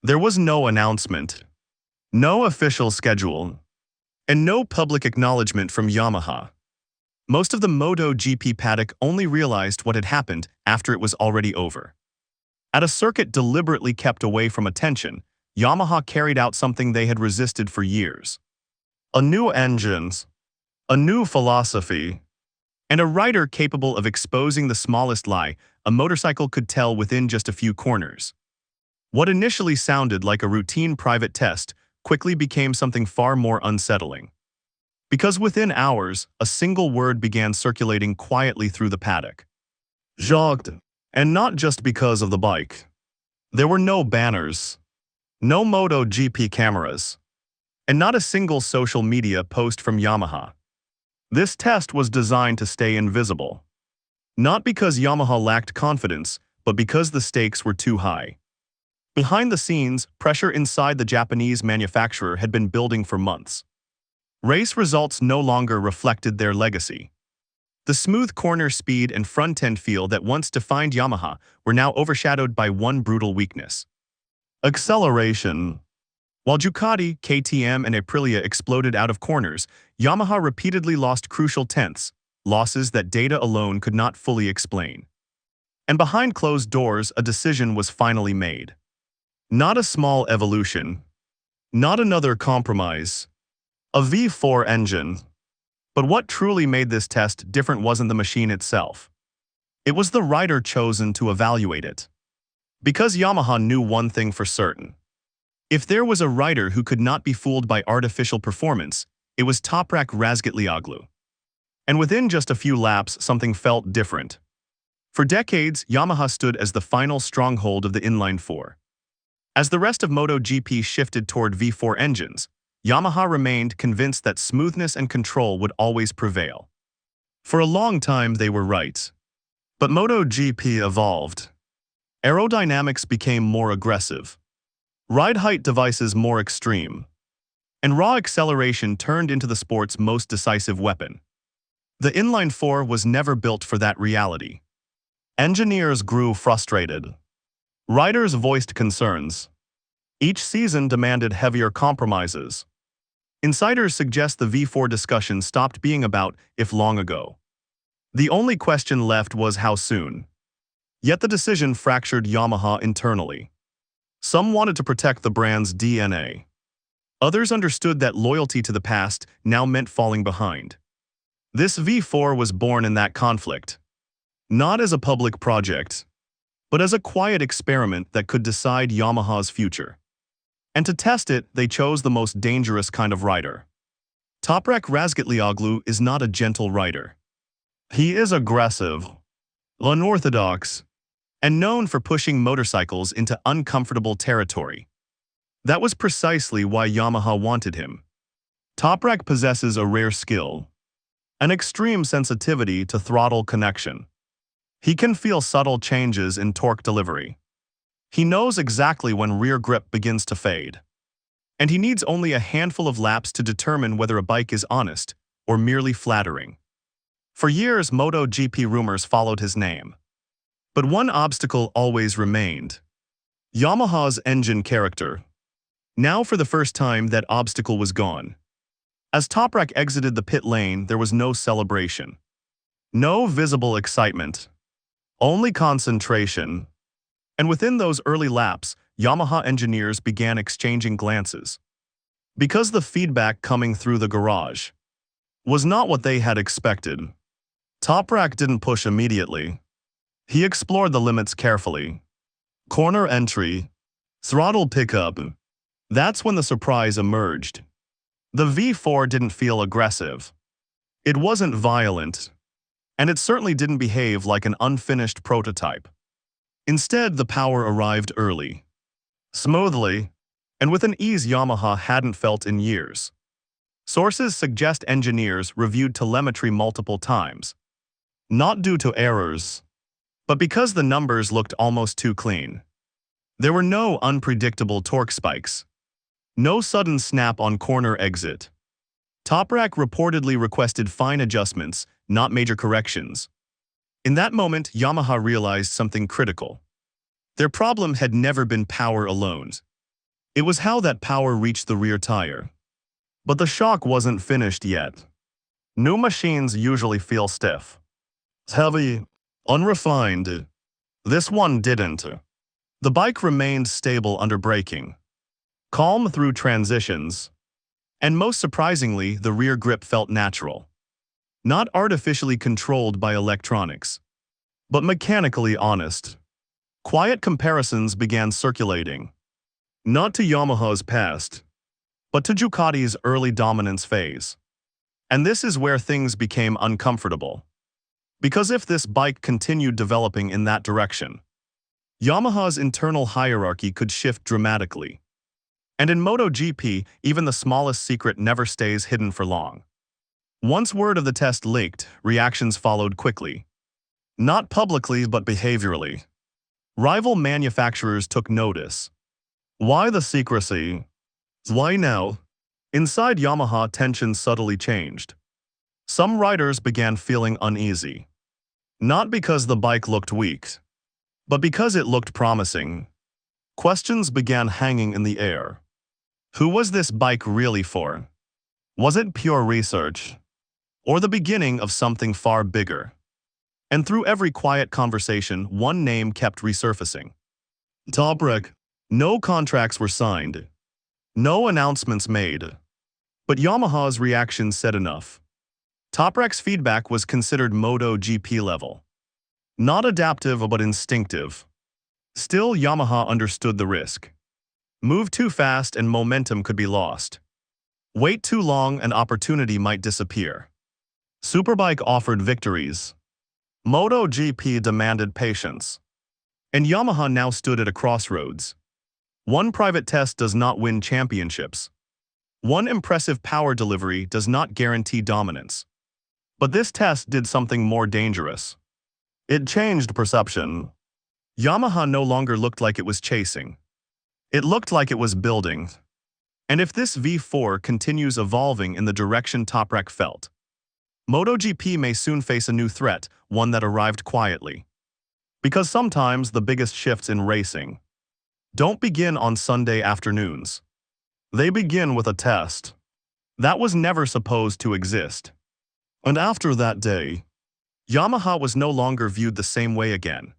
There was no announcement, no official schedule, and no public acknowledgement from Yamaha. Most of the MotoGP paddock only realized what had happened after it was already over. At a circuit deliberately kept away from attention, Yamaha carried out something they had resisted for years. A new engines, a new philosophy, and a rider capable of exposing the smallest lie a motorcycle could tell within just a few corners. What initially sounded like a routine private test quickly became something far more unsettling. Because within hours, a single word began circulating quietly through the paddock. Jogged. And not just because of the bike. There were no banners, no MotoGP cameras, and not a single social media post from Yamaha. This test was designed to stay invisible. Not because Yamaha lacked confidence, but because the stakes were too high. Behind the scenes, pressure inside the Japanese manufacturer had been building for months. Race results no longer reflected their legacy. The smooth corner speed and front-end feel that once defined Yamaha were now overshadowed by one brutal weakness: acceleration. While Ducati, KTM, and Aprilia exploded out of corners, Yamaha repeatedly lost crucial tenths, losses that data alone could not fully explain. And behind closed doors, a decision was finally made. Not a small evolution, not another compromise. A V4 engine. But what truly made this test different wasn't the machine itself. It was the rider chosen to evaluate it. Because Yamaha knew one thing for certain. If there was a rider who could not be fooled by artificial performance, it was Toprak Razgatlıoğlu. And within just a few laps, something felt different. For decades, Yamaha stood as the final stronghold of the inline-four. As the rest of MotoGP shifted toward V4 engines, Yamaha remained convinced that smoothness and control would always prevail. For a long time, they were right. But MotoGP evolved. Aerodynamics became more aggressive, ride height devices more extreme, and raw acceleration turned into the sport's most decisive weapon. The inline-four was never built for that reality. Engineers grew frustrated. Riders voiced concerns. Each season demanded heavier compromises. Insiders suggest the V4 discussion stopped being about if long ago. The only question left was how soon. Yet the decision fractured Yamaha internally. Some wanted to protect the brand's DNA. Others understood that loyalty to the past now meant falling behind. This V4 was born in that conflict. Not as a public project, but as a quiet experiment that could decide Yamaha's future. And to test it, they chose the most dangerous kind of rider. Toprak Razgatlıoğlu is not a gentle rider. He is aggressive, unorthodox, and known for pushing motorcycles into uncomfortable territory. That was precisely why Yamaha wanted him. Toprak possesses a rare skill, an extreme sensitivity to throttle connection. He can feel subtle changes in torque delivery. He knows exactly when rear grip begins to fade. And he needs only a handful of laps to determine whether a bike is honest or merely flattering. For years, MotoGP rumors followed his name. But one obstacle always remained: Yamaha's engine character. Now, for the first time, that obstacle was gone. As Toprak exited the pit lane, there was no celebration. No visible excitement. Only concentration. And within those early laps, Yamaha engineers began exchanging glances. Because the feedback coming through the garage was not what they had expected. Toprak didn't push immediately. He explored the limits carefully. Corner entry, throttle pickup. That's when the surprise emerged. The V4 didn't feel aggressive. It wasn't violent. And it certainly didn't behave like an unfinished prototype. Instead, the power arrived early, smoothly, and with an ease Yamaha hadn't felt in years. Sources suggest engineers reviewed telemetry multiple times, not due to errors, but because the numbers looked almost too clean. There were no unpredictable torque spikes, no sudden snap on corner exit. Toprak reportedly requested fine adjustments, not major corrections. In that moment, Yamaha realized something critical. Their problem had never been power alone. It was how that power reached the rear tire. But the shock wasn't finished yet. New machines usually feel stiff, heavy, unrefined. This one didn't. The bike remained stable under braking, calm through transitions, and most surprisingly, the rear grip felt natural. Not artificially controlled by electronics, but mechanically honest. Quiet comparisons began circulating, not to Yamaha's past, but to Ducati's early dominance phase. And this is where things became uncomfortable. Because if this bike continued developing in that direction, Yamaha's internal hierarchy could shift dramatically. And in MotoGP, even the smallest secret never stays hidden for long. Once word of the test leaked, reactions followed quickly. Not publicly, but behaviorally. Rival manufacturers took notice. Why the secrecy? Why now? Inside Yamaha, tensions subtly changed. Some riders began feeling uneasy. Not because the bike looked weak, but because it looked promising. Questions began hanging in the air. Who was this bike really for? Was it pure research? Or the beginning of something far bigger? And through every quiet conversation, one name kept resurfacing. Toprak. No contracts were signed. No announcements made. But Yamaha's reaction said enough. Toprak's feedback was considered MotoGP level. Not adaptive, but instinctive. Still, Yamaha understood the risk. Move too fast and momentum could be lost. Wait too long and opportunity might disappear. Superbike offered victories. MotoGP demanded patience. And Yamaha now stood at a crossroads. One private test does not win championships. One impressive power delivery does not guarantee dominance. But this test did something more dangerous. It changed perception. Yamaha no longer looked like it was chasing. It looked like it was building. And if this V4 continues evolving in the direction Toprak felt, MotoGP may soon face a new threat, one that arrived quietly. Because sometimes the biggest shifts in racing don't begin on Sunday afternoons. They begin with a test that was never supposed to exist. And after that day, Yamaha was no longer viewed the same way again.